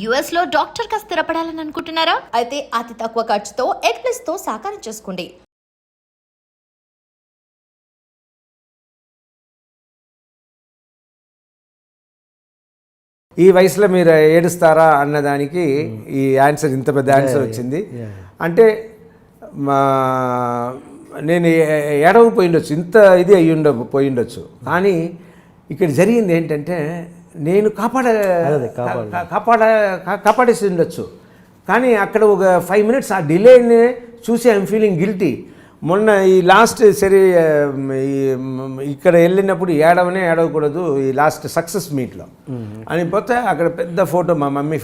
US లో doctor గా స్థిరపడాలని అనుకుంటున్నారా? అయితే అతి తక్కువ ఖర్చుతో ఎగ్ప్లస్ తో సాకారం చేసుకోండి. ఈ వయసులో మీరు ఏడుస్తారా అన్నదానికి ఈ ఆన్సర్, ఇంత పెద్ద ఆన్సర్ వచ్చింది. అంటే నేను ఏడవకపోయిండొచ్చు, ఇంత ఇది పోయిండొచ్చు. కానీ ఇక్కడ జరిగింది ఏంటంటే నేను కాపాడేసి ఉండొచ్చు. కానీ అక్కడ ఒక 5 minutes ఆ డిలేని చూసి ఐఎమ్ ఫీలింగ్ గిల్టీ. మొన్న ఈ లాస్ట్ సరే ఇక్కడ వెళ్ళినప్పుడు ఏడవకూడదు ఈ లాస్ట్ సక్సెస్ మీట్లో అని పోతే అక్కడ పెద్ద ఫోటో, మా మమ్మీ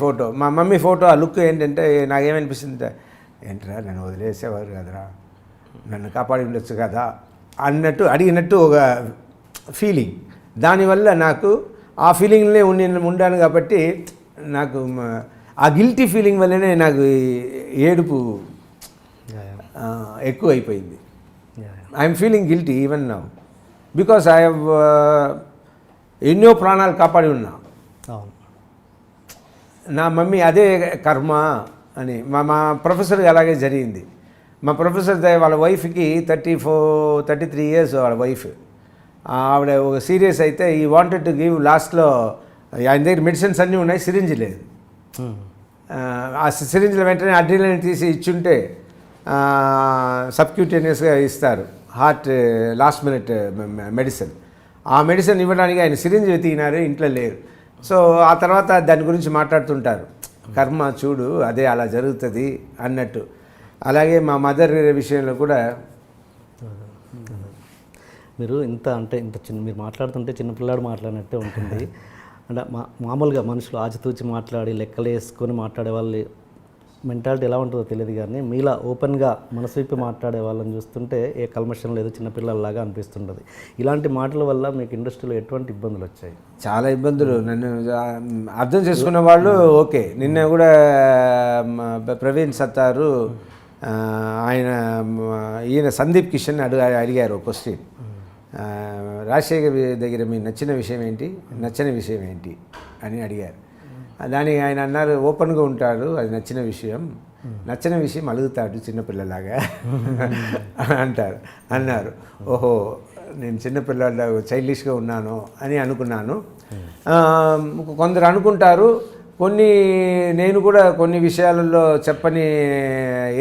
ఫోటో. ఆ లుక్ ఏంటంటే నాకేమనిపిస్తుంది, ఏంట్రా నన్ను వదిలేసేవారు కదరా, నన్ను కాపాడి ఉండొచ్చు కదా అన్నట్టు అడిగినట్టు ఒక ఫీలింగ్. దానివల్ల నాకు ఆ ఫీలింగ్లే ఉండాను కాబట్టి నాకు ఆ గిల్టీ ఫీలింగ్ వల్లనే నాకు ఏడుపు ఎక్కువ అయిపోయింది. I'm feeling guilty even now because I have ఎన్నో ప్రాణాలు కాపాడి ఉన్నా. నా మమ్మీ అదే కర్మ అని మా ప్రొఫెసర్ అలాగే జరిగింది. మా ప్రొఫెసర్ వాళ్ళ వైఫ్కి 33 years వాళ్ళ వైఫ్. ఆవిడ ఒక సీరియస్ అయితే ఈ వాంటెడ్ టు గివ్, లాస్ట్లో ఆయన దగ్గర మెడిసిన్స్ అన్నీ ఉన్నాయి, సిరింజ్ లేదు. ఆ సిరింజ్లో వెంటనే అడ్రినలిన్ తీసి ఇచ్చుంటే సబ్క్యూటేనియస్గా ఇస్తారు, హార్ట్ లాస్ట్ మినిట్ మెడిసిన్. ఆ మెడిసిన్ ఇవ్వడానికి ఆయన సిరింజ్ వెతికినారు, ఇంట్లో లేరు. సో ఆ తర్వాత దాని గురించి మాట్లాడుతుంటారు, కర్మ చూడు అదే అలా జరుగుతుంది అన్నట్టు. అలాగే మా మదర్ విషయంలో కూడా మీరు ఇంత మీరు మాట్లాడుతుంటే చిన్నపిల్లాడు మాట్లాడినట్టే ఉంటుంది. అంటే మామూలుగా మనుషులు ఆచితూచి మాట్లాడి లెక్కలు వేసుకొని మాట్లాడే వాళ్ళు మెంటాలిటీ ఎలా ఉంటుందో తెలియదు, కానీ మీలా ఓపెన్గా మనసు విప్పి మాట్లాడే వాళ్ళని చూస్తుంటే ఏ కల్మషం లేదు, చిన్నపిల్లల్లాగా అనిపిస్తుంటుంది. ఇలాంటి మాటల వల్ల మీకు ఇండస్ట్రీలో ఎటువంటి ఇబ్బందులు వచ్చాయి? చాలా ఇబ్బందులు. నన్ను అర్థం చేసుకున్న వాళ్ళు ఓకే. నిన్న కూడా ప్రవీణ్ సత్తారు ఈయన సందీప్ కిషన్ అడిగారు క్వశ్చన్, రాజశేఖర్ దగ్గర మీ నచ్చని విషయం ఏంటి అని అడిగారు. దానికి ఆయన అన్నారు, ఓపెన్గా ఉంటాడు, అది నచ్చిన విషయం అలుగుతాడు చిన్నపిల్లలాగా అన్నారు. ఓహో, నేను చిన్నపిల్లల చైల్డిష్గా ఉన్నాను అని అనుకున్నాను. కొందరు అనుకుంటారు, నేను కూడా కొన్ని విషయాలలో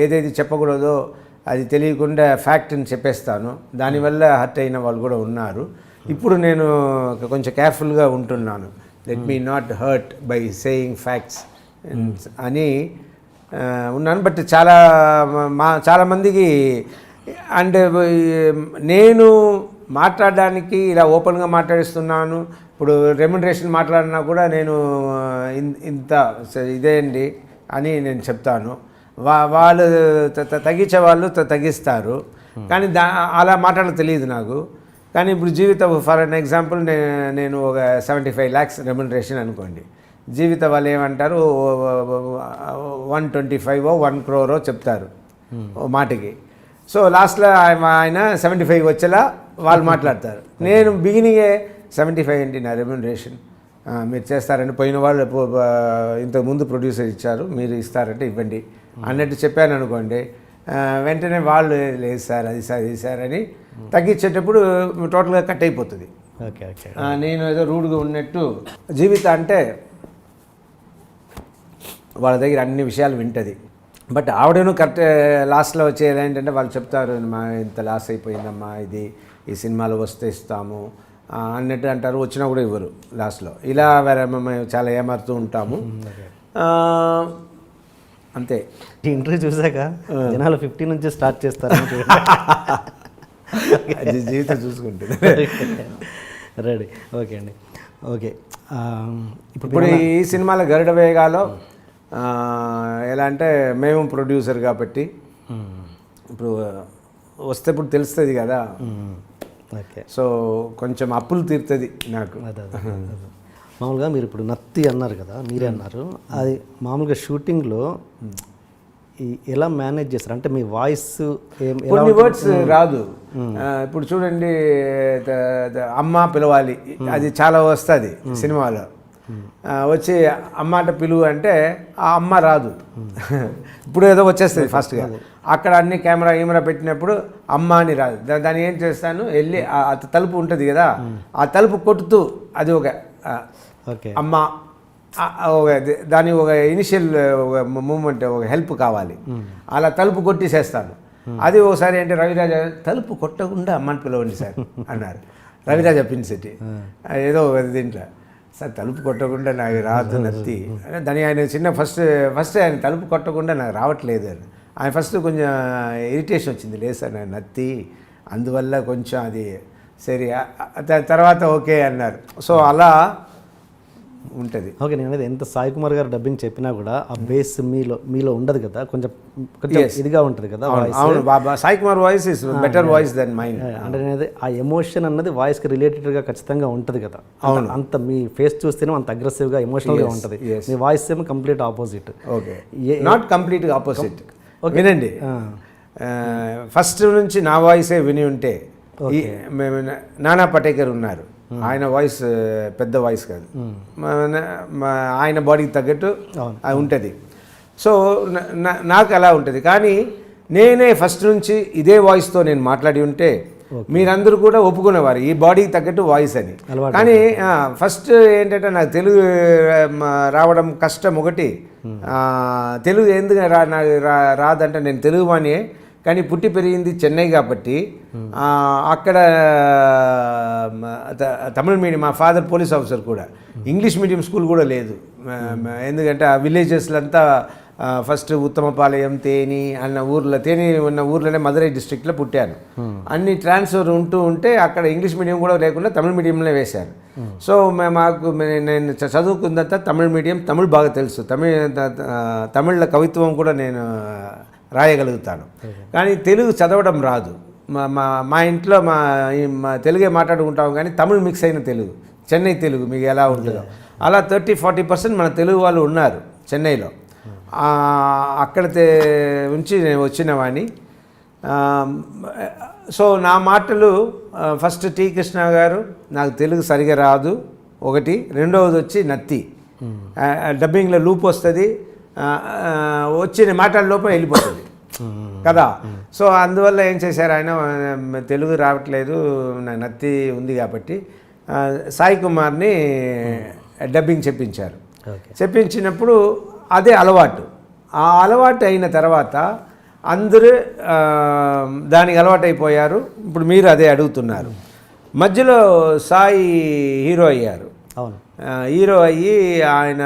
ఏదైతే చెప్పకూడదో అది తెలియకుండా ఫ్యాక్ట్ని చెప్పేస్తాను, దానివల్ల హర్ట్ అయిన వాళ్ళు కూడా ఉన్నారు. ఇప్పుడు నేను కొంచెం కేర్ఫుల్గా ఉంటున్నాను, let me not hurt by saying facts అని ఉన్నాను. బట్ చాలామందికి అంటే నేను మాట్లాడడానికి ఇలా ఓపెన్గా మాట్లాడిస్తున్నాను. ఇప్పుడు రెమ్యునరేషన్ మాట్లాడినా కూడా నేను ఇంత ఇదే అండి అని నేను చెప్తాను. వాళ్ళు తగ్గించే వాళ్ళు తగ్గిస్తారు, కానీ అలా మాట్లాడడం తెలియదు నాకు. కానీ ఇప్పుడు జీవితం ఫర్ అన్ ఎగ్జాంపుల్ నేను ఒక 75 lakhs రెమ్యునరేషన్ అనుకోండి, జీవిత వాళ్ళు ఏమంటారు 125 or 1 crore చెప్తారు ఓ మాటకి. సో లాస్ట్లో ఆయన 75 వచ్చేలా వాళ్ళు మాట్లాడతారు. నేను బిగినింగే 75 ఏంటి నా రెమ్యునరేషన్, మీరు చేస్తారని, పోయిన వాళ్ళు ఇంతకుముందు ప్రొడ్యూసర్ ఇచ్చారు, మీరు ఇస్తారంటే ఇవ్వండి అన్నట్టు చెప్పాను అనుకోండి, వెంటనే వాళ్ళు లేదు సార్ అది సార్ అని తగ్గించేటప్పుడు టోటల్గా కట్ అయిపోతుంది. నేను ఏదో రూడ్గా ఉన్నట్టు. జీవిత అంటే వాళ్ళ దగ్గర అన్ని విషయాలు వింటుంది. బట్ ఆవిడను కరెక్ట్ లాస్ట్లో వచ్చేది ఏంటంటే వాళ్ళు చెప్తారు, మా ఇంత లాస్ అయిపోయిందమ్మా, ఈ సినిమాలో వస్తే ఇస్తాము అన్నట్టు అంటారు, వచ్చినా కూడా ఇవ్వరు లాస్ట్లో. ఇలా మేము చాలా ఏమారుతూ ఉంటాము. అంతే. ఈ ఇంటర్వ్యూ చూసాక జనాలు 50 నుంచి స్టార్ట్ చేస్తారు, జీవితం చూసుకుంటుంది. రెడీ, ఓకే అండి. ఓకే, ఇప్పుడు ఈ సినిమాలో గరుడ వేగాలో ఎలా అంటే మేము ప్రొడ్యూసర్ కాబట్టి ఇప్పుడు వస్తే ఇప్పుడు తెలుస్తుంది కదా. ఓకే, సో కొంచెం అప్పులు తీరుతుంది నాకు. మామూలుగా మీరు ఇప్పుడు నత్తి అన్నారు కదా, మీరే అన్నారు, అది మామూలుగా షూటింగ్లో ఎలా మేనేజ్ చేస్తారు? అంటే మీ వాయిస్ కొన్ని వర్డ్స్ రాదు. ఇప్పుడు చూడండి, అమ్మ పిలవాలి, అది చాలా వస్తుంది సినిమాలో. వచ్చి అమ్మాట పిలువు అంటే ఆ అమ్మ రాదు. ఇప్పుడు ఏదో వచ్చేస్తుంది ఫాస్ట్గా. అక్కడ అన్ని కెమెరా పెట్టినప్పుడు అమ్మ అని రాదు. దాన్ని ఏం చేస్తాను, వెళ్ళి ఆ తలుపు ఉంటుంది కదా, ఆ తలుపు కొట్టుతూ అది ఒక అమ్మ, దాని ఒక ఇనిషియల్ మూమెంట్, ఒక హెల్ప్ కావాలి, అలా తలుపు కొట్టేసేస్తాను. అది ఒకసారి అంటే రవిరాజ తలుపు కొట్టకుండా అమ్మని పిలవండి సార్ అన్నారు. రవిరాజ పిన్సిటీ ఏదో దీంట్లో, సార్ తలుపు కొట్టకుండా నాకు రాదు నత్తి దాని ఆయన చిన్న ఫస్ట్ ఆయన తలుపు కొట్టకుండా నాకు రావట్లేదు అని ఆయన ఫస్ట్ కొంచెం ఇరిటేషన్ వచ్చింది. లేదు సార్ నాకు నత్తి, అందువల్ల కొంచెం అది సరే, తర్వాత ఓకే అన్నారు. సో అలా ఉంటుంది. ఓకే, నేను అనేది ఎంత సాయి కుమార్ గారు డబ్బింగ్ చెప్పినా కూడా ఆ బేస్ మీలో ఉండదు కదా, కొంచెం ఇదిగా ఉంటుంది కదా. అవును, Sai Kumar voice is better voice then mind. అంటే అనేది ఆ ఎమోషన్ అన్నది వాయిస్కి రిలేటెడ్గా ఖచ్చితంగా ఉంటుంది కదా. అవును, అంత మీ ఫేస్ చూస్తేనే అంత అగ్రెసివ్గా ఎమోషనల్గా ఉంటుంది. మీ వాయిస్ ఏమో కంప్లీట్ ఆపోజిట్. ఓకే, నాట్ కంప్లీట్గా ఆపోజిట్. వినండి, ఫస్ట్ నుంచి నా వాయిసే విని ఉంటే, మేము నానా పటేకర్ ఉన్నారు, ఆయన వాయిస్ పెద్ద వాయిస్ కాదు, ఆయన బాడీకి తగ్గట్టు ఉంటుంది. సో నాకు అలా ఉంటుంది. కానీ నేనే ఫస్ట్ నుంచి ఇదే వాయిస్తో నేను మాట్లాడి ఉంటే మీరందరూ కూడా ఒప్పుకునేవారు ఈ బాడీకి తగ్గట్టు వాయిస్ అని. కానీ ఫస్ట్ ఏంటంటే నాకు తెలుగు రావడం కష్టం ఒకటి. తెలుగు ఎందుకు రాదంటే నేను తెలుగు వాణి, కానీ పుట్టి పెరిగింది చెన్నై కాబట్టి అక్కడ తమిళ మీడియం. మా ఫాదర్ పోలీస్ ఆఫీసర్ కూడా, ఇంగ్లీష్ మీడియం స్కూల్ కూడా లేదు. ఎందుకంటే ఆ విలేజెస్లో అంతా ఫస్ట్ ఉత్తమపాలయం, తేని అన్న ఊర్లో, తేని ఉన్న ఊర్లోనే మదురై డిస్ట్రిక్ట్లో పుట్టాను. అన్ని ట్రాన్స్ఫర్ ఉంటే అక్కడ ఇంగ్లీష్ మీడియం కూడా లేకుండా తమిళ మీడియంలో వేశారు. సో నేను చదువుకున్నంత తమిళ మీడియం, తమిళ్ బాగా తెలుసు, తమిళ కవిత్వం కూడా నేను రాయగలుగుతాను. కానీ తెలుగు చదవడం రాదు. మా ఇంట్లో మా తెలుగే మాట్లాడుకుంటాం, కానీ తమిళ్ మిక్స్ అయిన తెలుగు, చెన్నై తెలుగు మీకు ఎలా ఉంటుందో అలా 30-40% మన తెలుగు వాళ్ళు ఉన్నారు చెన్నైలో. అక్కడ ఉంచి నేను వచ్చిన వాడిని. సో నా మాటలు ఫస్ట్ టి కృష్ణ గారు, నాకు తెలుగు సరిగా రాదు ఒకటి, రెండవది వచ్చి నత్తి, డబ్బింగ్లో లూప్ వస్తుంది, వచ్చి మాట్లాడే లోపల వెళ్ళిపోతుంది కదా. సో అందువల్ల ఏం చేశారు ఆయన, తెలుగు రావట్లేదు నాకు నత్తి ఉంది కాబట్టి సాయి కుమార్ని డబ్బింగ్ చెప్పించారు. చెప్పించినప్పుడు అదే అలవాటు. ఆ అలవాటు అయిన తర్వాత అందరూ దానికి అలవాటు అయిపోయారు. ఇప్పుడు మీరు అదే అడుగుతున్నారు. మధ్యలో సాయి హీరో అయ్యారు. అవును, హీరో అయ్యి ఆయన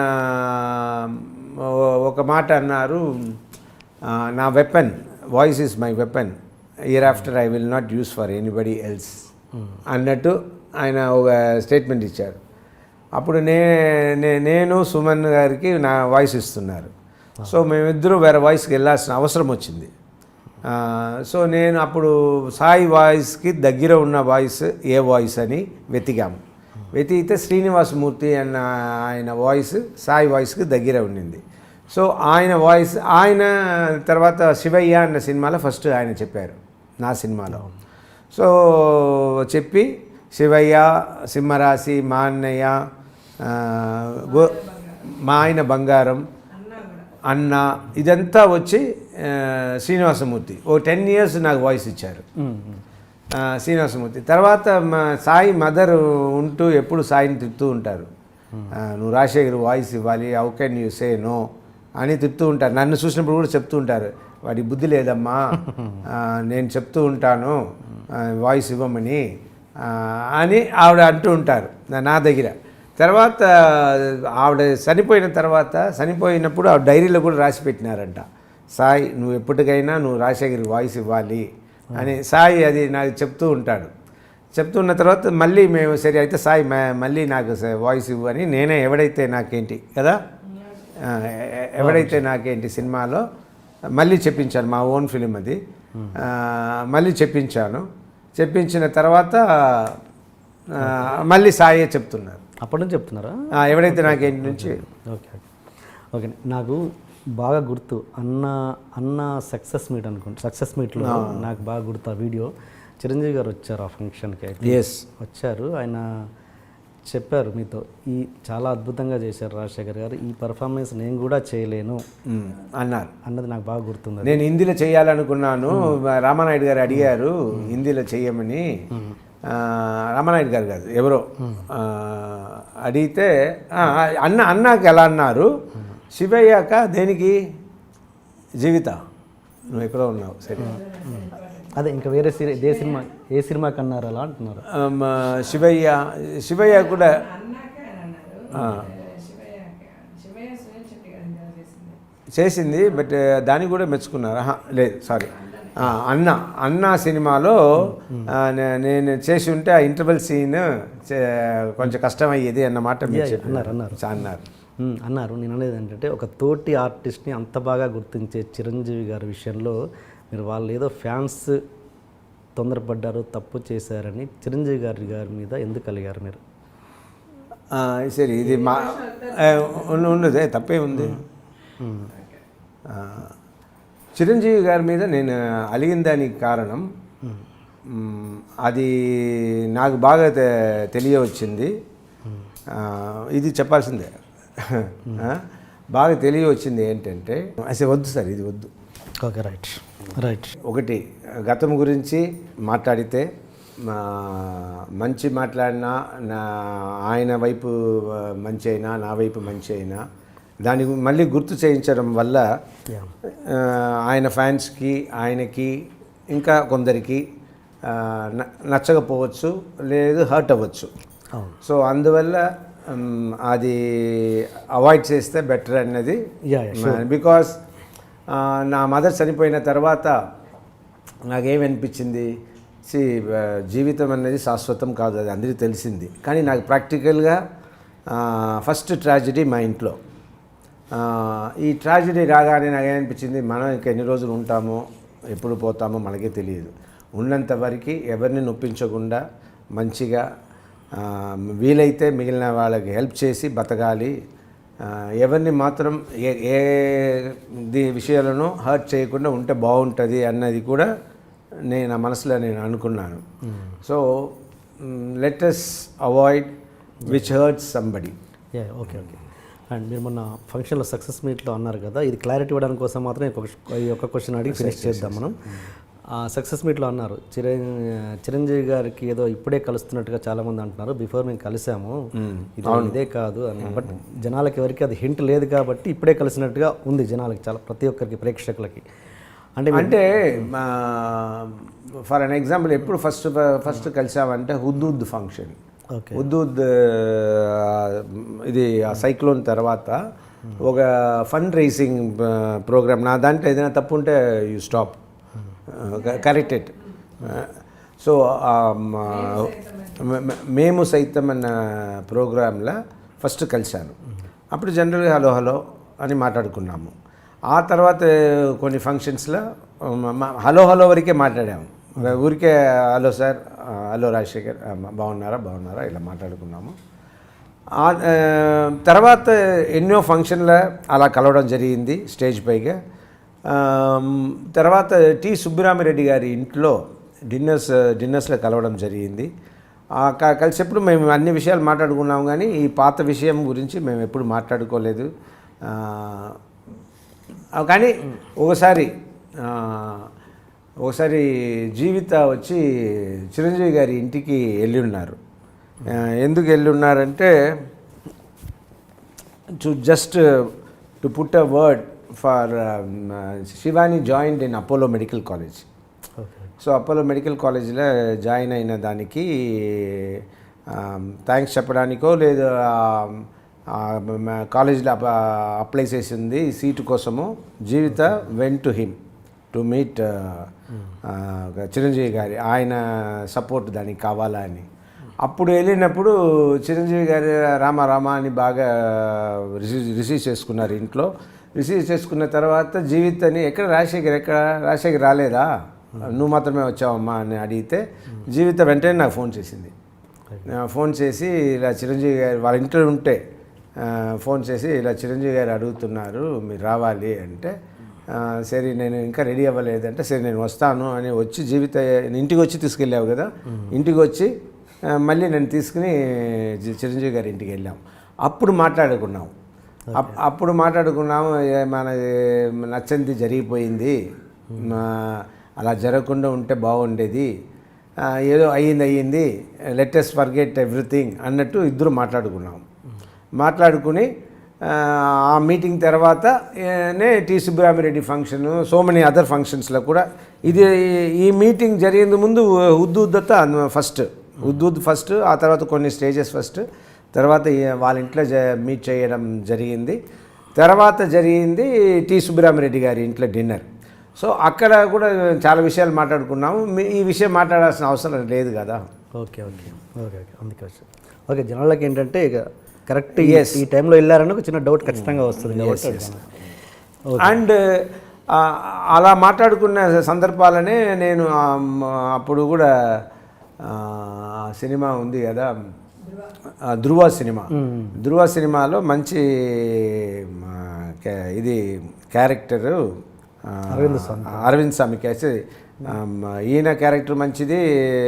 ఒక మాట అన్నారు, నా weapon, voice is my weapon, year after I will not use for anybody else అన్నట్టు ఆయన ఒక స్టేట్మెంట్ ఇచ్చారు. అప్పుడు నేను సుమన్ గారికి నా వాయిస్ ఇస్తున్నారు. సో మేమిద్దరూ వేరే వాయిస్కి వెళ్ళాల్సిన అవసరం వచ్చింది. సో నేను అప్పుడు సాయి వాయిస్కి దగ్గర ఉన్న వాయిస్ ఏ వాయిస్ అని వెతికాము. వెతికితే శ్రీనివాసమూర్తి అన్న ఆయన వాయిస్ సాయి వాయిస్కి దగ్గర ఉండింది. సో ఆయన వాయిస్, ఆయన తర్వాత శివయ్య అన్న సినిమాలో ఫస్ట్ ఆయన చెప్పారు నా సినిమాలో. సో చెప్పి శివయ్య, సింహరాశి, మా అన్నయ్య, మా ఆయన బంగారం, అన్న, ఇదంతా వచ్చి శ్రీనివాసమూర్తి ఓ 10 years నాకు వాయిస్ ఇచ్చారు శ్రీనివాసమూర్తి. తర్వాత సాయి మదర్ ఉంటూ ఎప్పుడు సాయిని తిడుతూ ఉంటారు, నువ్వు రాజశేఖర్ వాయిస్ ఇవ్వాలి, how can you say no అని తిడుతూ ఉంటారు. నన్ను చూసినప్పుడు కూడా చెప్తూ ఉంటారు, వాడి బుద్ధి లేదమ్మా, నేను చెప్తూ ఉంటాను వాయిస్ ఇవ్వమని అని ఆవిడ అంటూ ఉంటారు నా దగ్గర. తర్వాత ఆవిడ చనిపోయినప్పుడు ఆవిడ డైరీలో కూడా రాసి పెట్టినారంట, సాయి నువ్వు ఎప్పటికైనా నువ్వు రాజశేఖర్కి వాయిస్ ఇవ్వాలి అని. సాయి అది నాకు చెప్తూ ఉంటాడు. చెప్తున్న తర్వాత మళ్ళీ మేము సరే అయితే సాయి మళ్ళీ నాకు వాయిస్ ఇవ్వు అని నేనే ఎవడైతే నాకేంటి కదా, ఎవడైతే నాకేంటి సినిమాలో మళ్ళీ చెప్పించాను, మా ఓన్ ఫిలిం అది, మళ్ళీ చెప్పించాను. చెప్పించిన తర్వాత మళ్ళీ సాయే చెప్తున్నారు. అప్పటి నుంచి చెప్తున్నారా? ఎవడైతే నాకేంటి నుంచి. ఓకే ఓకే, నాకు బాగా గుర్తు అన్న సక్సెస్ మీట్ అనుకుంటా, సక్సెస్ మీట్లో నాకు బాగా గుర్తు ఆ వీడియో. చిరంజీవి గారు వచ్చారు ఆ ఫంక్షన్కి. ఎస్, వచ్చారు. ఆయన చెప్పారు మీతో ఈ చాలా అద్భుతంగా చేశారు రాజశేఖర్ గారు, ఈ పర్ఫార్మెన్స్ నేను కూడా చేయలేను అన్నారు. అన్నది నాకు బాగా గుర్తుంది. నేను హిందీలో చేయాలనుకున్నాను, రామానాయుడు గారు అడిగారు హిందీలో చేయమని. రామానాయుడు గారు కాదు ఎవరో అడిగితే అన్నాక ఎలా అన్నారు, శివయ్యాక దేనికి జీవిత నువ్వు ఎక్కడో ఉన్నావు సరే. అదే ఇంకా వేరే సినిమా ఏ సినిమాకి అన్నారు అలా అంటున్నారు. శివయ్య కూడా చేసింది, బట్ దాన్ని కూడా మెచ్చుకున్నారు. లేదు సారీ, అన్న సినిమాలో నేను చేసి ఉంటే ఆ ఇంటర్వెల్ సీన్ కొంచెం కష్టం అయ్యేది అన్నమాట అన్నారు. నేను అనేది ఏంటంటే ఒక తోటి ఆర్టిస్ట్ని అంత బాగా గుర్తించే చిరంజీవి గారి విషయంలో మీరు వాళ్ళు ఏదో ఫ్యాన్స్ తొందరపడ్డారు తప్పు చేశారని చిరంజీవి గారి మీద ఎందుకు కలిగారు మీరు? సరే ఇది మా ఉన్నదే తప్పే ఉంది. చిరంజీవి గారి మీద నేను అలిగిన దానికి కారణం అది నాకు బాగా తెలియవచ్చింది. ఇది చెప్పాల్సిందే. బాగా తెలియవచ్చింది ఏంటంటే అసలు వద్దు సార్, ఇది వద్దు. Okay, right right. ఒకటి గతం గురించి మాట్లాడితే మంచి మాట్లాడినా ఆయన వైపు మంచి అయినా నా వైపు మంచి అయినా దాన్ని మళ్ళీ గుర్తు చేయించడం వల్ల ఆయన ఫ్యాన్స్కి ఆయనకి ఇంకా కొందరికి నచ్చకపోవచ్చు, లేదు హర్ట్ అవ్వచ్చు. సో అందువల్ల అది అవాయిడ్ చేస్తే బెటర్ అన్నది. బికాస్ నా మదర్ చనిపోయిన తర్వాత నాకేమనిపించింది, జీవితం అనేది శాశ్వతం కాదు, అది అందరికీ తెలిసింది. కానీ నాకు ప్రాక్టికల్గా ఫస్ట్ ట్రాజడీ మా ఇంట్లో. ఈ ట్రాజడీ రాగానే నాకేమనిపించింది, మనం ఇంకా ఎన్ని రోజులు ఉంటామో ఎప్పుడు పోతామో మనకే తెలియదు. ఉన్నంత వరకు ఎవరిని నొప్పించకుండా మంచిగా వీలైతే మిగిలిన వాళ్ళకి హెల్ప్ చేసి బతకాలి. ఎవరిని మాత్రం ఏ విషయాలను హర్ట్ చేయకుండా ఉంటే బాగుంటుంది అన్నది కూడా నా మనసులో నేను అనుకున్నాను. So let us avoid which hurts somebody. Okay okay. And మీరు మొన్న ఫంక్షన్లో సక్సెస్ మీట్లో అన్నారు కదా, ఇది క్లారిటీ ఇవ్వడానికి కోసం మాత్రం ఈ ఒక క్వశ్చన్ అడిగి ఫినిష్ చేద్దాం మనం. సక్సెస్ మీట్లో అన్నారు చిరంజీవి గారికి ఏదో ఇప్పుడే కలుస్తున్నట్టుగా చాలామంది అంటున్నారు, బిఫోర్ మేము కలిసాము, ఇదే కాదు అని. బట్ జనాలకి ఎవరికి అది హింట్ లేదు కాబట్టి ఇప్పుడే కలిసినట్టుగా ఉంది జనాలకి, చాలా ప్రతి ఒక్కరికి ప్రేక్షకులకి. అంటే ఫర్ అన్ ఎగ్జాంపుల్ ఎప్పుడు ఫస్ట్ కలిసామంటే హుద్దూద్ ఫంక్షన్. హుద్దూద్ ఇది సైక్లోన్ తర్వాత ఒక ఫండ్ రైజింగ్ ప్రోగ్రామ్. నా దాంట్లో ఏదైనా తప్పు ఉంటే యూ స్టాప్ కరెక్టెడ్. సో మేము సైతం అన్న ప్రోగ్రాంలో ఫస్ట్ కలిశాను. అప్పుడు జనరల్గా హలో హలో అని మాట్లాడుకున్నాము. ఆ తర్వాత కొన్ని ఫంక్షన్స్లో హలో హలో వరకే మాట్లాడాము. ఊరికే హలో సార్, హలో రాజశేఖర్, బాగున్నారా ఇలా మాట్లాడుకున్నాము. తర్వాత ఎన్నో ఫంక్షన్లో అలా కలవడం జరిగింది స్టేజ్ పైగా. తర్వాత టి సుబ్బరామిరెడ్డి గారి ఇంట్లో డిన్నర్స్లో కలవడం జరిగింది. కలిసేప్పుడు మేము అన్ని విషయాలు మాట్లాడుకున్నాము, కానీ ఈ పాత విషయం గురించి మేము ఎప్పుడు మాట్లాడుకోలేదు. కానీ ఒకసారి జీవిత వచ్చి చిరంజీవి గారి ఇంటికి వెళ్ళి ఉన్నారు. ఎందుకు వెళ్ళి ఉన్నారంటే to put a word for Shivani joined in Apollo medical college. So Apollo medical కాలేజ్లో జాయిన్ అయిన దానికి థ్యాంక్స్ చెప్పడానికో లేదు కాలేజ్లో అప్లై చేసింది సీటు కోసము. Jeevitha went to him to meet Chiranjeevi గారి, ఆయన సపోర్ట్ దానికి కావాలా అని. అప్పుడు వెళ్ళినప్పుడు చిరంజీవి గారు రామ అని బాగా రిసీవ్ చేసుకున్నారు ఇంట్లో. రిసీవ్ చేసుకున్న తర్వాత జీవితని రాజశేఖర్ రాలేదా, నువ్వు మాత్రమే వచ్చావమ్మా అని అడిగితే జీవిత వెంటనే నాకు ఫోన్ చేసింది. ఫోన్ చేసి ఇలా చిరంజీవి గారు వాళ్ళ ఇంట్లో ఉంటే ఫోన్ చేసి ఇలా చిరంజీవి గారు అడుగుతున్నారు మీరు రావాలి అంటే, సరే నేను ఇంకా రెడీ అవ్వలేదంటే సరే నేను వస్తాను అని వచ్చి ఇంటికి వచ్చి తీసుకెళ్ళావు కదా, ఇంటికి వచ్చి మళ్ళీ నన్ను తీసుకుని చిరంజీవి గారి ఇంటికి వెళ్ళాం. అప్పుడు మాట్లాడుకున్నాం. అప్పుడు మాట్లాడుకున్నాము, మనది నచ్చంది జరిగిపోయింది, అలా జరగకుండా ఉంటే బాగుండేది, ఏదో అయ్యింది, లెటెస్ట్ ఫర్గెట్ ఎవ్రీథింగ్ అన్నట్టు ఇద్దరు మాట్లాడుకున్నాం. మాట్లాడుకుని ఆ మీటింగ్ తర్వాత T Subbarami Reddy function, so many other ఫంక్షన్స్లో కూడా ఈ మీటింగ్ జరిగేందు ముందు ఉద్దుద్దత ఫస్ట్, ఆ తర్వాత కొన్ని స్టేజెస్ ఫస్ట్, తర్వాత వాళ్ళ ఇంట్లో మీట్ చేయడం జరిగింది. తర్వాత జరిగింది టి సుబ్బరామిరెడ్డి గారి ఇంట్లో డిన్నర్. సో అక్కడ కూడా చాలా విషయాలు మాట్లాడుకున్నాము. ఈ విషయం మాట్లాడాల్సిన అవసరం లేదు కదా. ఓకే ఓకే ఓకే ఓకే అందుకే వచ్చాను. ఓకే, జనాలకి ఏంటంటే ఇక కరెక్ట్ ఈ టైంలో వెళ్ళారని ఒక చిన్న డౌట్ ఖచ్చితంగా వస్తుంది. అండ్ అలా మాట్లాడుకున్న సందర్భాలనే నేను అప్పుడు కూడా సినిమా ఉంది కదా, ధృవ సినిమాలో మంచి ఇది క్యారెక్టరు అరవింద్ స్వామి క్యారెక్టర్, ఈయన క్యారెక్టర్ మంచిది,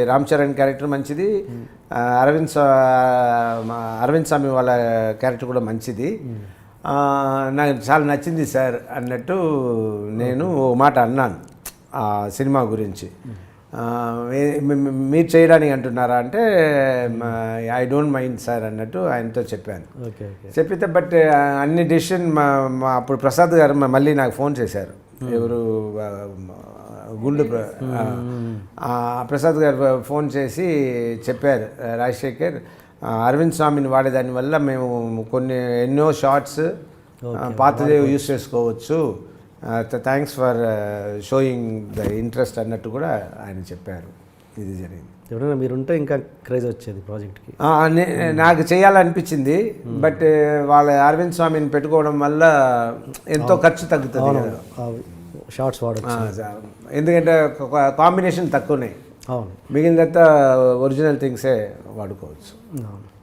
రామ్ చరణ్ క్యారెక్టర్ మంచిది, అరవింద్ స్వామి వాళ్ళ క్యారెక్టర్ కూడా మంచిది, నాకు చాలా నచ్చింది సార్ అన్నట్టు నేను ఓ మాట అన్నాను ఆ సినిమా గురించి. మీరు చేయడానికి అంటున్నారా అంటే ఐ డోంట్ మైండ్ సార్ అన్నట్టు ఆయనతో చెప్పాను. చెప్పితే బట్ అన్ని డెసిషన్ అప్పుడు ప్రసాద్ గారు మళ్ళీ నాకు ఫోన్ చేశారు. ఎవరు గుండు ప్రసాద్ గారు ఫోన్ చేసి చెప్పారు, రాజశేఖర్ అరవింద్ స్వామిని వాడేదాని వల్ల మేము ఎన్నో షార్ట్స్ పాతదే యూస్ చేసుకోవచ్చు, thanks for showing the interest అన్నట్టు కూడా ఆయన చెప్పారు. ఇది జరిగింది. ఎవరైనా మీరుంటే ఇంకా క్రేజ్ వచ్చేది ప్రాజెక్ట్కి. నాకు చేయాలనిపించింది, బట్ వాళ్ళ అరవింద్ స్వామిని పెట్టుకోవడం వల్ల ఎంతో ఖర్చు తగ్గుతుంది కదా, షార్ట్స్ వాడచ్చు, ఎందుకంటే కాంబినేషన్ తక్కువనే, మిగిలినంతా ఒరిజినల్ థింగ్సే వాడుకోవచ్చు.